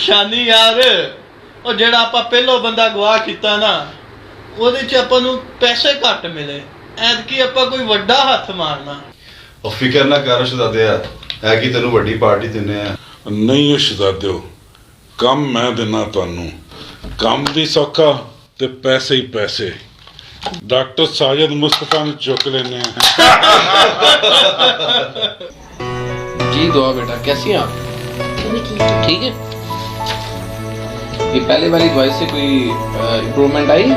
शानी यार ਉਹ ਜਿਹੜਾ ਆਪਾਂ ਪਹਿਲੋਂ ਬੰਦਾ ਗਵਾ ਕੀਤਾ ਨਾ ਉਹਦੇ 'ਚ ਆਪਾਂ ਨੂੰ ਪੈਸੇ ਘੱਟ ਮਿਲੇ ਐਤਕੀ ਆਪਾਂ ਕੋਈ ਵੱਡਾ ਹੱਥ ਮਾਰਨਾ ਉਹ ਫਿਕਰ ਨਾ ਕਰ ਸ਼ਹਜ਼ਾਦਿਆ ਹੈ ਕਿ ਤੈਨੂੰ ਵੱਡੀ ਪਾਰਟੀ ਦਿੰਨੇ ਆ ਨਹੀਂ ਸ਼ਹਜ਼ਾਦਿਓ ਕੰਮ ਮੈਂ ਦੇਣਾ ਤੁਹਾਨੂੰ ਕੰਮ ਵੀ ਸੌਖਾ ਤੇ पैसे ही पैसे डॉक्टर साजिद मुस्तफा ने चुक लेने हैं जी दुआ बेटा कैसी हैं आप ठीक है ये पहले वाली दवाई से कोई इम्प्रूवमेंट आई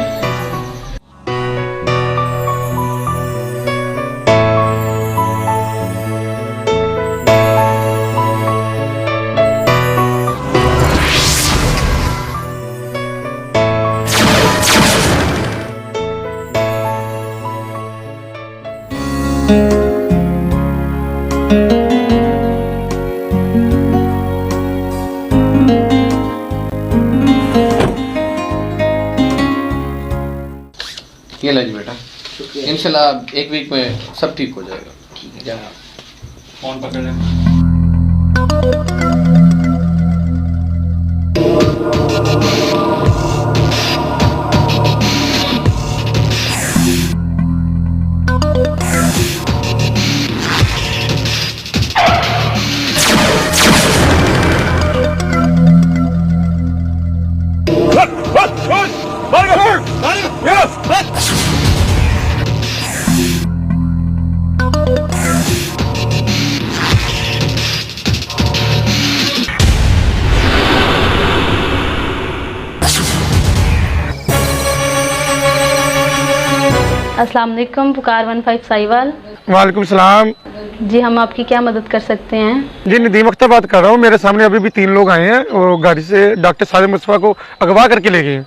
ये लीजिए बेटा इंशाल्लाह एक वीक में सब ठीक हो जाएगा ठीक है फोन पकड़ लें अस्सलाम वालेकुम पुकार 15 साहिवाल। वालेकुम सलाम जी, हम आपकी क्या मदद कर सकते हैं? जी नदीम अख्तर बात कर रहा हूँ। मेरे सामने अभी भी 3 लोग आए हैं और गाड़ी से डॉक्टर साजिद मुस्तफा को अगवा करके ले गए हैं।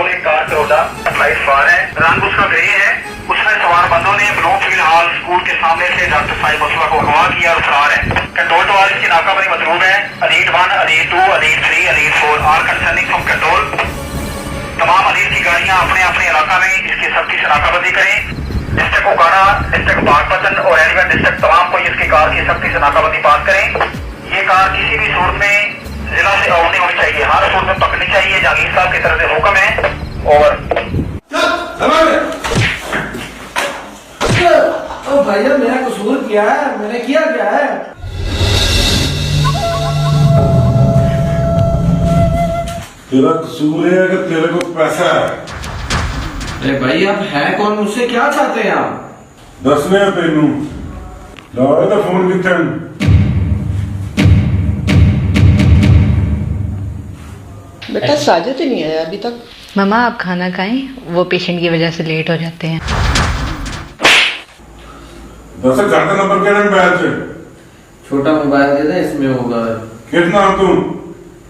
एक कार करोड़ा फ्लाइट सवार है, रंग उसका ग्रे है। उसमें सवार बंदों ने ब्लूफील्ड हॉल स्कूल के सामने से डॉक्टर साहिद मुस्तफा को अगवा किया और फरार है। कंट्रोल टू ऑल इसकी नाकाबंदी मजरूब है। Elite 1, elite 2, elite 3, elite 4 all concerning from control. तमाम अलीट की गाड़ियां अपने अपने इलाका में इसकी सख्ती से नाकाबंदी करें। डिस्ट्रिक्ट ओकाड़ा, डिस्ट्रिक्ट बागपतन और एलिवेंट डिस्ट्रिक्ट तमाम को इसकी कार की सख्ती से नाकाबंदी पास करें। ये कार किसी भी सूरत में जिला से आउट नहीं होनी चाहिए, हर सूरत में पकड़नी चाहिए। जहांगीर साहब की तरफ से हुक्म है। ओवर। भैया मेरा कसूर क्या है? मैंने किया क्या है? तेरा कसूर है कि तेरे को पैसा है। अरे भाई आप हैं कौन? मुझसे क्या चाहते हैं आप? दसने तेनू लाओ तो फोन कितने बेटा साजिद ही नहीं आया अभी तक। मामा आप खाना खाएं, वो पेशेंट की वजह से लेट हो जाते हैं। दस घर का नंबर क्या मोबाइल से? छोटा मोबाइल दे दे, इसमें होगा। कितना तुम?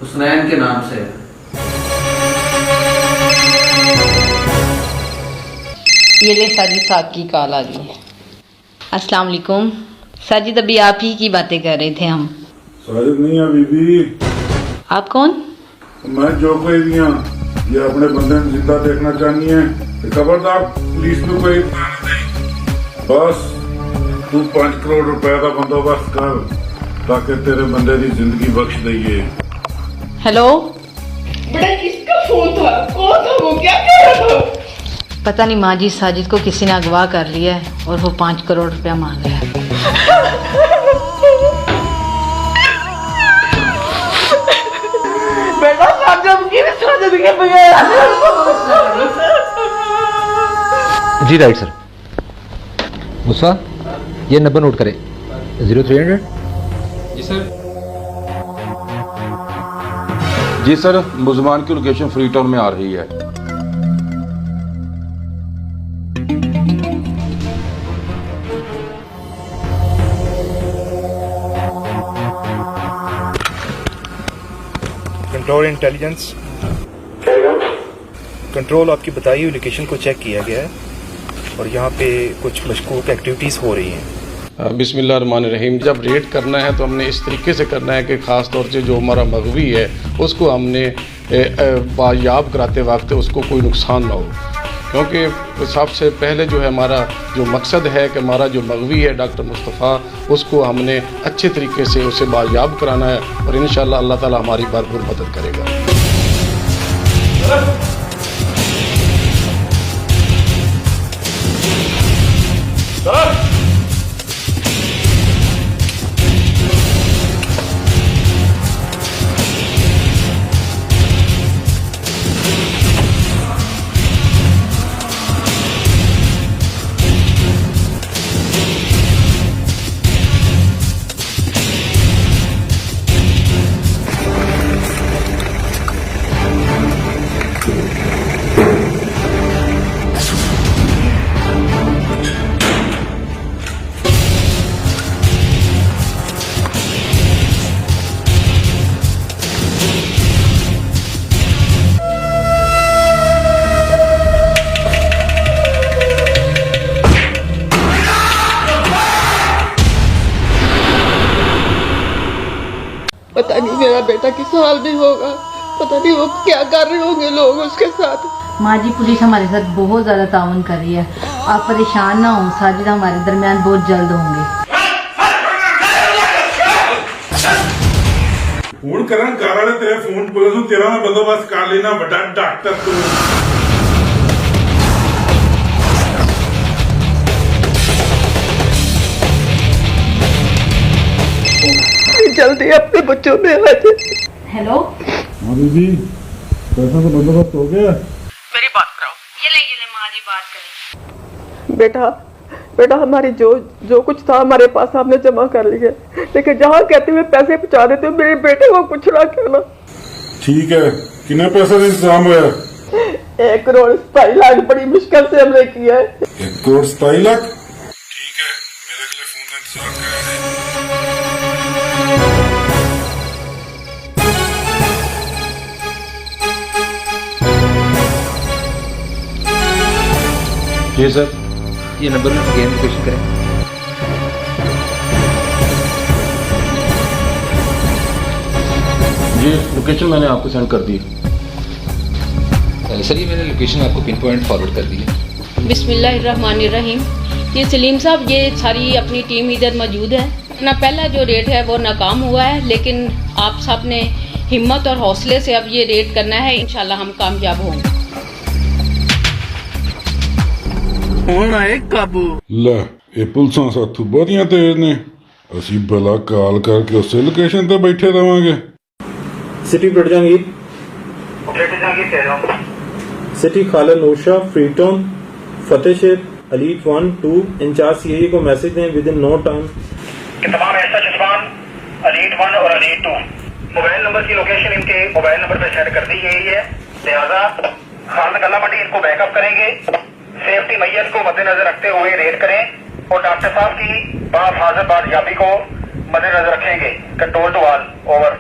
हुसनैन के नाम से। ये ले साजिद साहब की कॉल आ गई है। अस्सलाम वालेकुम साजिद, अभी आप ही की बातें कर रहे थे हम। साजिद नहीं है बीबी। आप कौन? मैं जो कोई भी हाँ, ये अपने बंदे को जिंदा देखना चाहिए। खबरदार पुलिस को कोई बस तू 5 करोड़ रुपए का बंदोबस्त कर ताकि तेरे बंदे की जिंदगी बख्श दइए। हेलो बेटा किसका फोन था? कौन था वो? क्या कह रहा था? पता नहीं माँ जी, साजिद को किसी ने अगवा कर लिया है और वो 5 करोड़ रुपया मांग रहा है। बेटा जी राइट सर। मुस्वा ये नंबर नोट करें 0300। जी सर। जी सर, मुजमान की लोकेशन फ्री टाउन में आ रही है। कंट्रोल इंटेलिजेंस कंट्रोल, आपकी बताई हुई लोकेशन को चेक किया गया है और यहाँ पे कुछ मशकूक एक्टिविटीज़ हो रही हैं। बिस्मिल्लाहिर्रहमानिर्रहीम। जब रेड करना है तो हमने इस तरीके से करना है कि ख़ास तौर से जो हमारा मग़वी है उसको हमने याब कराते वक्त उसको कोई नुकसान ना हो। क्योंकि सबसे पहले जो है हमारा जो मकसद है कि हमारा जो मगवी है डॉक्टर मुस्तफ़ा, उसको हमने अच्छे तरीके से उसे बायाब कराना है और इंशाअल्लाह अल्लाह ताला हमारी भरपूर मदद करेगा। पता नहीं मेरा बेटा किस हाल में होगा, पता नहीं वो क्या कर रहे होंगे लोग उसके साथ। माँ जी पुलिस हमारे साथ बहुत ज़्यादा ताउन कर रही है, आप परेशान ना हो, साजिद हमारे दरमियान बहुत जल्द होंगे। फोन करन घर वाले तेरे फोन पुलिस तेरा मैं बंदोबस्त कर लेना बड़ा डॉक्टर तू। जल्दी अपने बच्चों में आ जाए। हेलो हाँ दीदी, पैसा तो बंदोबस्त हो गया? मेरी बात कराओ। ये ले माँ जी बात करें। बेटा हमारी जो कुछ था हमारे पास हमने जमा कर लिया, लेकिन जहाँ कहते हुए पैसे पहुँचा देते हो मेरे बेटे को कुछ ना कहना। ठीक है, कितना पैसा का इंतजाम हुआ? 1 करोड़ 27 लाख बड़ी मुश्किल से हमने किया है। 1 करोड़ 27 लाख? ठीक है, मेरे अगले फोन का इंतजार कर रहे हैं। जी सर, ये नंबर में अगेन लोकेशन करें। जी लोकेशन मैंने आपको सेंड कर दी। सर ये मैंने लोकेशन आपको पिन पॉइंट फॉरवर्ड कर दी है। बिस्मिल्लाहिर्रहमानिर्रहीम। ये सलीम साहब, ये सारी अपनी टीम इधर मौजूद है। अपना पहला जो रेट है वो नाकाम हुआ है, लेकिन आप सब ने हिम्मत और हौसले से अब ये रेट करना है, इंशाल्लाह हम कामयाब होंगे। ਲੈ ਇਹ ਪੁਲਿਸਾਂ ਸਾਥੋਂ ਬਹੁਤੀਆਂ ਤੇਜ਼ ਨੇ, ਅਸੀਂ ਭਲਾ ਕਾਲ ਕਰਕੇ ਉਸੇ ਲੋਕੇਸ਼ਨ ਤੇ ਬੈਠੇ ਰਵਾਂਗੇ। सिटी ब्लड जहांगीर, कह रहा हूँ। सिटी खाला नूरशाह, फ्रीटाउन, फतेहशहर, अलीट 1, 2 इंचार्ज सीआईए को मैसेज दें विद इन नो टाइम कि तमाम ऐसा जज्बान अलीट 1 और अलीट 2 मोबाइल नंबर की लोकेशन इनके मोबाइल नंबर पर सेंड कर दी गई है, लिहाजा खान गला मंडी इनको बैकअप करेंगे। सेफ्टी मैयत को मद्देनजर रखते हुए रेड करें और डॉक्टर साहब की बाहिफाजत बाजियाबी को मद्देनजर रखेंगे। Control to all, over.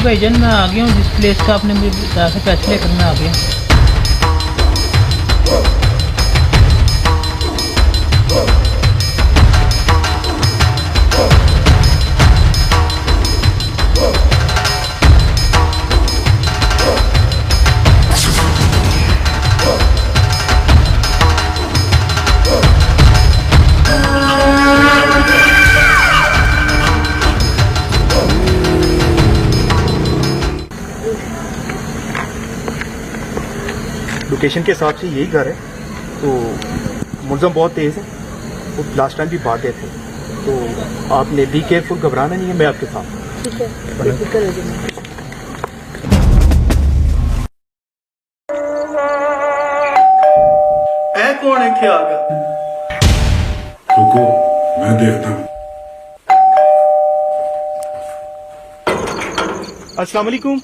भाईजान मैं आ गया हूँ, जिस प्लेस का आपने मुझे बताया था पैसे लेकर मैं आ गया। लोकेशन के हिसाब से यही घर है, तो मुलज़म बहुत तेज़ है, वो लास्ट टाइम भी भाग गए थे, तो आपने बी केयरफुल, घबराना नहीं है, मैं आपके साथ। ठीक है। कौन इत्थे आ गया? रुको, मैं देखता हूँ। अस्सलाम वालेकुम।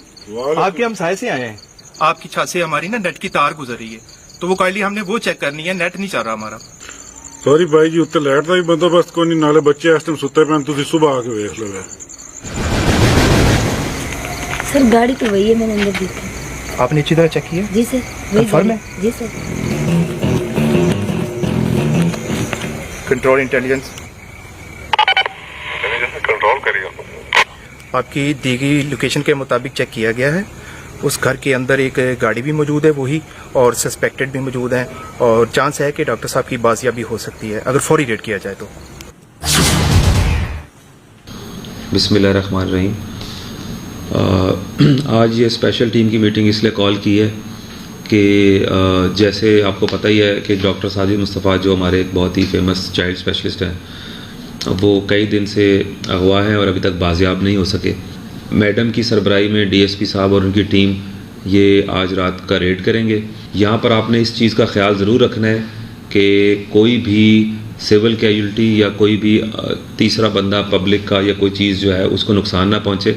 आपके हम साय से आए हैं। आपकी छत से हमारी ना नेट की तार गुजर रही है, तो वो काइंडली हमने वो चेक करनी है, नेट नहीं चल रहा हमारा। सॉरी भाई जी, उत्ते लाइट का भी बंदोबस्त कोई नहीं, नाले बच्चे इस टाइम सुते पे, तुम सुबह आके देख लो। सर गाड़ी तो वही है, मैंने अंदर देखी। आपने अच्छी तरह चेक किया? जी सर, कंफर्म है? जी सर। कंट्रोल इंटेलिजेंस कंट्रोल करिए। आपकी दी गई लोकेशन के मुताबिक चेक किया गया है। उस घर के अंदर एक गाड़ी भी मौजूद है वही, और सस्पेक्टेड भी मौजूद हैं, और चांस है कि डॉक्टर साहब की बाजियाबी हो सकती है अगर फौरी रेड किया जाए तो। बिस्मिल्लाहिर्रहमानिर्रहीम। आज ये स्पेशल टीम की मीटिंग इसलिए कॉल की है कि जैसे आपको पता ही है कि डॉक्टर साजिद मुस्तफ़ा जो हमारे एक बहुत ही फेमस चाइल्ड स्पेशलिस्ट हैं, वो कई दिन से अगवा हैं और अभी तक बाजियाब नहीं हो सके। मैडम की सरबराही में डीएसपी साहब और उनकी टीम ये आज रात का रेड करेंगे। यहाँ पर आपने इस चीज़ का ख्याल ज़रूर रखना है कि कोई भी सिविल कैजुअल्टी या कोई भी तीसरा बंदा पब्लिक का या कोई चीज़ जो है उसको नुकसान ना पहुँचे,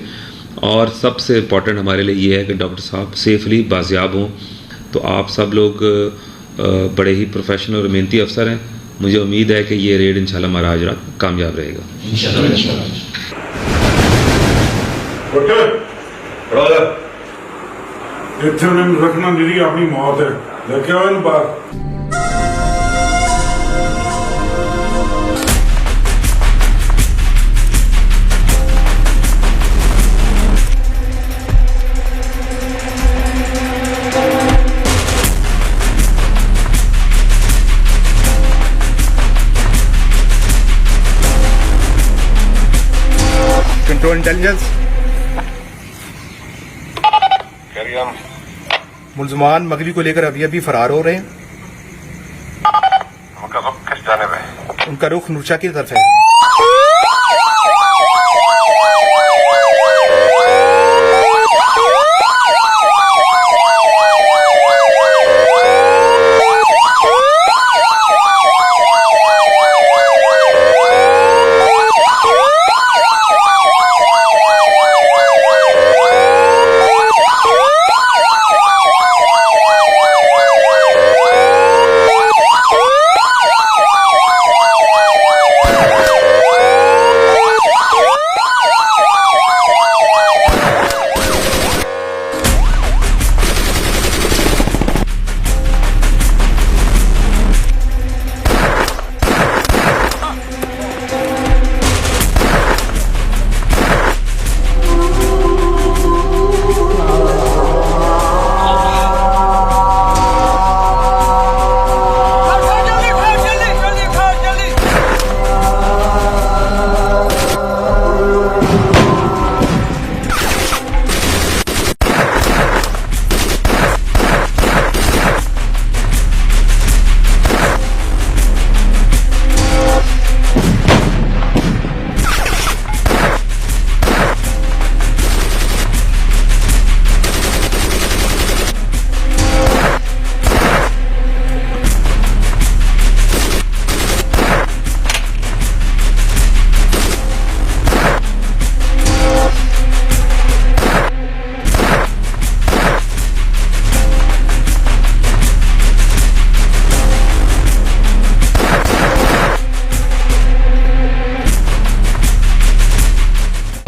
और सबसे इम्पॉर्टेंट हमारे लिए ये है कि डॉक्टर साहब सेफली बाजियाब हों। तो आप सब लोग बड़े ही प्रोफेशनल और मेहनती अफसर हैं, मुझे उम्मीद है कि ये रेड इंशाल्लाह हमारा आज रात कामयाब रहेगा। इतने उन्हें रखना दीदी अपनी मौत है, लेके आओ इन बाहर। कंट्रोल इंटेलिजेंस मुलजमान मगवी को लेकर अभी अभी फरार हो रहे हैं। उनका रुख किस जानिब है? उनका रुख नूरशाह की तरफ है।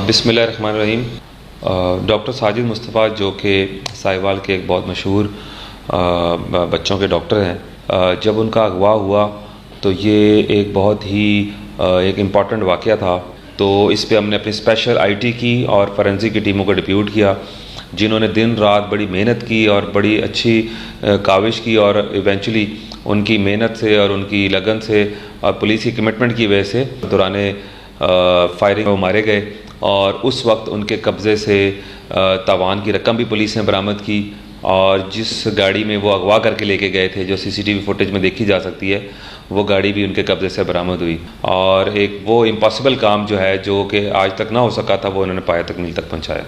बिस्मिल्लाहिर्रहमानिर्रहीम। डॉक्टर साजिद मुस्तफ़ा जो कि साहिवाल के एक बहुत मशहूर बच्चों के डॉक्टर हैं, जब उनका अगवा हुआ तो ये एक बहुत ही एक इम्पॉर्टेंट वाक़या था। तो इस पे हमने अपनी स्पेशल आईटी की और फॉरेंसिक की टीमों को डिप्यूट किया, जिन्होंने दिन रात बड़ी मेहनत की और बड़ी अच्छी काविश की, और इवेंचुअली उनकी मेहनत से और उनकी लगन से और पुलिस की कमिटमेंट की वजह से दौरान फायरिंग वो मारे गए। और उस वक्त उनके कब्ज़े से तावान की रकम भी पुलिस ने बरामद की, और जिस गाड़ी में वो अगवा करके लेके गए थे, जो सीसीटीवी फुटेज में देखी जा सकती है, वो गाड़ी भी उनके कब्ज़े से बरामद हुई। और एक वो इम्पॉसिबल काम जो है, जो कि आज तक ना हो सका था, वो उन्होंने पाया तकमील तक पहुँचाया।